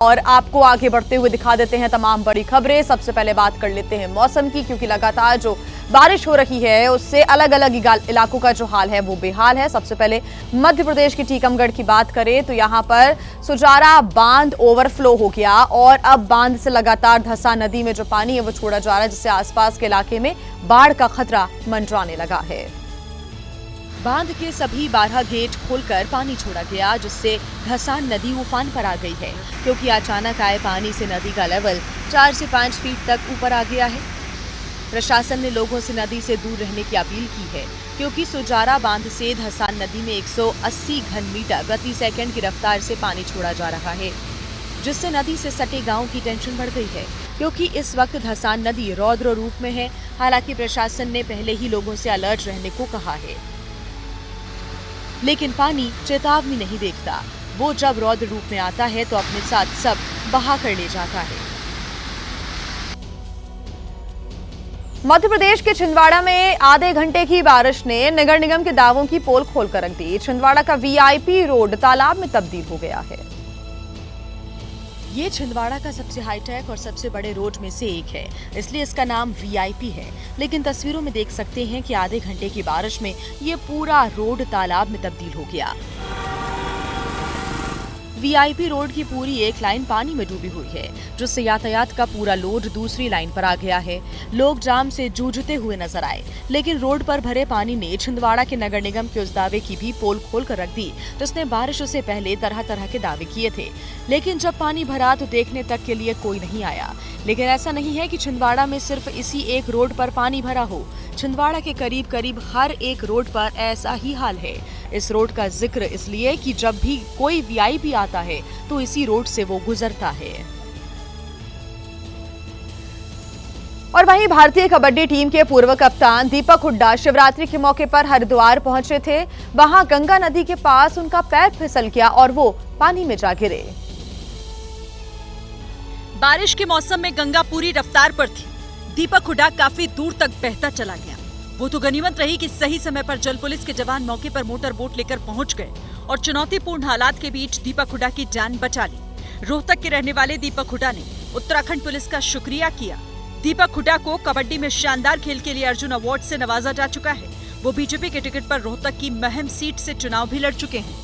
और आपको आगे बढ़ते हुए दिखा देते हैं तमाम बड़ी खबरें। सबसे पहले बात कर लेते हैं मौसम की, क्योंकि लगातार जो बारिश हो रही है उससे अलग अलग इलाकों का जो हाल है वो बेहाल है। सबसे पहले मध्य प्रदेश के टीकमगढ़ की बात करें तो यहां पर सुजारा बांध ओवरफ्लो हो गया और अब बांध से लगातार धसा नदी में जो पानी है वो छोड़ा जा रहा है, जिससे आसपास के इलाके में बाढ़ का खतरा मंडराने लगा है। बांध के सभी 12 गेट खोलकर पानी छोड़ा गया, जिससे धसान नदी उफान पर आ गई है, क्योंकि अचानक आए पानी से नदी का लेवल 4 से 5 फीट तक ऊपर आ गया है। प्रशासन ने लोगों से नदी से दूर रहने की अपील की है, क्योंकि सुजारा बांध से धसान नदी में 180 घन मीटर प्रति सेकंड की रफ्तार से पानी छोड़ा जा रहा है, जिससे नदी से सटे गांव की टेंशन बढ़ गई है, क्योंकि इस वक्त धसान नदी रौद्र रूप में है। हालांकि प्रशासन ने पहले ही लोगों से अलर्ट रहने को कहा है, लेकिन पानी चेतावनी नहीं देखता। वो जब रौद्र रूप में आता है तो अपने साथ सब बहा कर ले जाता है। मध्य प्रदेश के छिंदवाड़ा में आधे घंटे की बारिश ने नगर निगम के दावों की पोल खोलकर रख दी। छिंदवाड़ा का वीआईपी रोड तालाब में तब्दील हो गया है। ये छिंदवाड़ा का सबसे हाईटेक और सबसे बड़े रोड में से एक है, इसलिए इसका नाम वीआईपी है। लेकिन तस्वीरों में देख सकते हैं कि आधे घंटे की बारिश में ये पूरा रोड तालाब में तब्दील हो गया। वीआईपी रोड की पूरी एक लाइन पानी में डूबी हुई है, जिससे यातायात का पूरा लोड दूसरी लाइन पर आ गया है। लोग जाम से जूझते हुए नजर आए, लेकिन रोड पर भरे पानी ने छिंदवाड़ा के नगर निगम के उस दावे की भी पोल खोलकर रख दी, जिसने बारिश से पहले तरह तरह के दावे किए थे। लेकिन जब पानी भरा तो देखने तक के लिए कोई नहीं आया। लेकिन ऐसा नहीं है कि छिंदवाड़ा में सिर्फ इसी एक रोड पर पानी भरा हो। छिंदवाड़ा के करीब करीब हर एक रोड पर ऐसा ही हाल है। इस रोड का जिक्र इसलिए कि जब भी कोई वीआईपी आता है तो इसी रोड से वो गुजरता है। और वहीं भारतीय कबड्डी टीम के पूर्व कप्तान दीपक हुड्डा शिवरात्रि के मौके पर हरिद्वार पहुंचे थे। वहां गंगा नदी के पास उनका पैर फिसल गया और वो पानी में जा गिरे। बारिश के मौसम में गंगा पूरी रफ्तार पर थी। दीपक हुड्डा काफी दूर तक बहता चला गया। वो तो गनीमत रही कि सही समय पर जल पुलिस के जवान मौके पर मोटर बोट लेकर पहुंच गए और चुनौतीपूर्ण हालात के बीच दीपक हुड्डा की जान बचा ली। रोहतक के रहने वाले दीपक हुड्डा ने उत्तराखंड पुलिस का शुक्रिया किया। दीपक हुड्डा को कबड्डी में शानदार खेल के लिए अर्जुन अवार्ड से नवाजा जा चुका है। वो बीजेपी के टिकट पर रोहतक की महम सीट से चुनाव भी लड़ चुके हैं।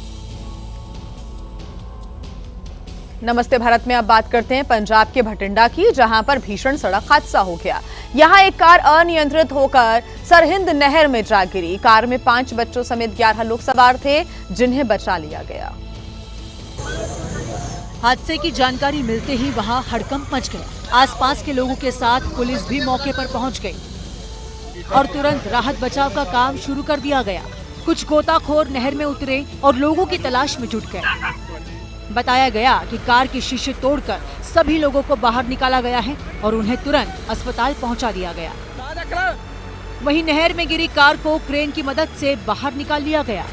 नमस्ते भारत में अब बात करते हैं पंजाब के भटिंडा की, जहां पर भीषण सड़क हादसा हो गया। यहां एक कार अनियंत्रित होकर सरहिंद नहर में जा गिरी। कार में 5 बच्चों समेत 11 लोग सवार थे, जिन्हें बचा लिया गया। हादसे की जानकारी मिलते ही वहां हड़कंप मच गया। आसपास के लोगों के साथ पुलिस भी मौके पर पहुंच गई और तुरंत राहत बचाव का काम शुरू कर दिया गया। कुछ गोताखोर नहर में उतरे और लोगों की तलाश में जुट गए। बताया गया कि कार के शीशे तोड़कर सभी लोगों को बाहर निकाला गया है और उन्हें तुरंत अस्पताल पहुंचा दिया गया। वहीं नहर में गिरी कार को क्रेन की मदद से बाहर निकाल लिया गया।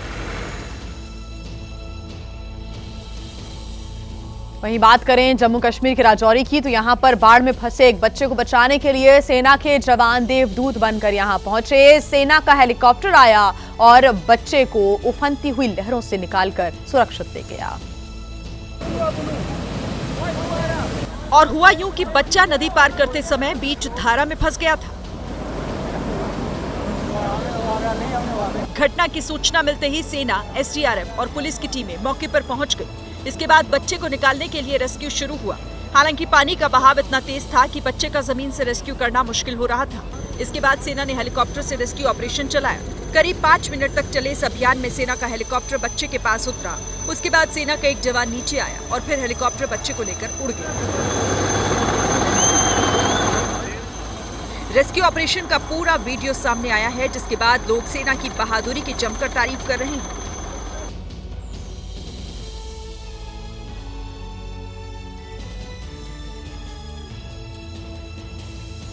वहीं बात करें जम्मू कश्मीर के राजौरी की, तो यहां पर बाढ़ में फंसे एक बच्चे को बचाने के लिए सेना के जवान देवदूत बनकर यहां पहुंचे। सेना का हेलीकॉप्टर आया और बच्चे को उफनती हुई लहरों से निकालकर सुरक्षित ले गया। और हुआ यूं कि बच्चा नदी पार करते समय बीच धारा में फंस गया था। घटना की सूचना मिलते ही सेना, एसडीआरएफ और पुलिस की टीमें मौके पर पहुंच गई। इसके बाद बच्चे को निकालने के लिए रेस्क्यू शुरू हुआ। हालांकि पानी का बहाव इतना तेज था कि बच्चे का जमीन से रेस्क्यू करना मुश्किल हो रहा था। इसके बाद सेना ने हेलीकॉप्टर से रेस्क्यू ऑपरेशन चलाया। करीब 5 मिनट तक चले इस अभियान में सेना का हेलीकॉप्टर बच्चे के पास उतरा। उसके बाद सेना का एक जवान नीचे आया और फिर हेलीकॉप्टर बच्चे को लेकर उड़ गया। रेस्क्यू ऑपरेशन का पूरा वीडियो सामने आया है, जिसके बाद लोग सेना की बहादुरी की जमकर तारीफ कर रहे हैं।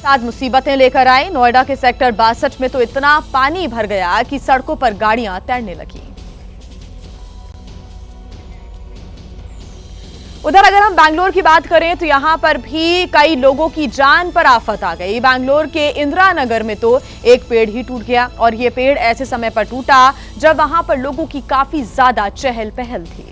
साथ मुसीबतें लेकर आई। नोएडा के सेक्टर 62 में तो इतना पानी भर गया कि सड़कों पर गाड़ियां तैरने लगी। उधर अगर हम बैंगलोर की बात करें तो यहां पर भी कई लोगों की जान पर आफत आ गई। बैंगलोर के इंदिरा नगर में तो एक पेड़ ही टूट गया और ये पेड़ ऐसे समय पर टूटा जब वहां पर लोगों की काफी ज्यादा चहल पहल थी।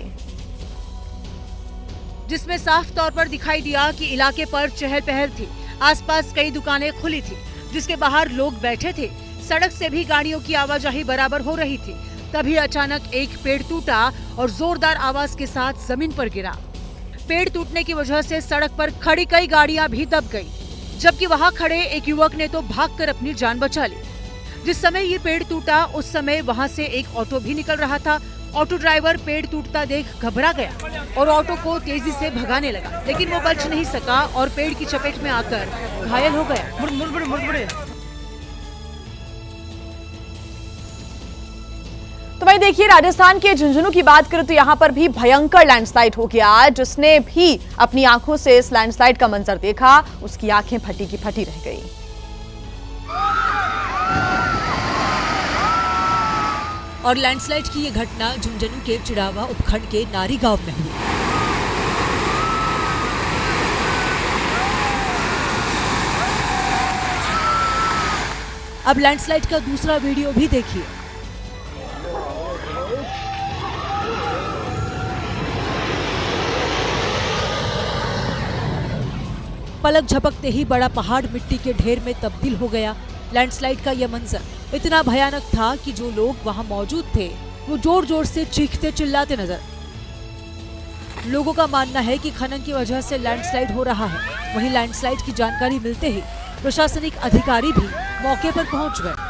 जिसमें साफ तौर पर दिखाई दिया कि इलाके पर चहल पहल थी। आसपास कई दुकानें खुली थी, जिसके बाहर लोग बैठे थे। सड़क से भी गाड़ियों की आवाजाही बराबर हो रही थी। तभी अचानक एक पेड़ टूटा और जोरदार आवाज के साथ जमीन पर गिरा। पेड़ टूटने की वजह से सड़क पर खड़ी कई गाड़ियां भी दब गई, जबकि वहां खड़े एक युवक ने तो भागकर अपनी जान बचा ली। जिस समय ये पेड़ टूटा उस समय वहां से एक ऑटो भी निकल रहा था। ऑटो ड्राइवर पेड़ टूटता देख घबरा गया और ऑटो को तेजी से भगाने लगा, लेकिन वो बच नहीं सका और पेड़ की चपेट में आकर घायल हो गया। तो भाई देखिए, राजस्थान के झुंझुनू की बात करें तो यहाँ पर भी भयंकर लैंडस्लाइड हो गया। जिसने भी अपनी आंखों से इस लैंडस्लाइड का मंजर देखा, उसकी आंखें फटी की फटी रह गई। और लैंडस्लाइड की ये घटना झुंझुनू के चिड़ावा उपखंड के नारी गांव में हुई। अब लैंडस्लाइड का दूसरा वीडियो भी देखिए। पलक झपकते ही बड़ा पहाड़ मिट्टी के ढेर में तब्दील हो गया। लैंडस्लाइड का यह मंजर इतना भयानक था कि जो लोग वहां मौजूद थे वो जोर जोर से चीखते चिल्लाते नजर। लोगों का मानना है कि खनन की वजह से लैंडस्लाइड हो रहा है। वहीं लैंडस्लाइड की जानकारी मिलते ही प्रशासनिक अधिकारी भी मौके पर पहुंच गए।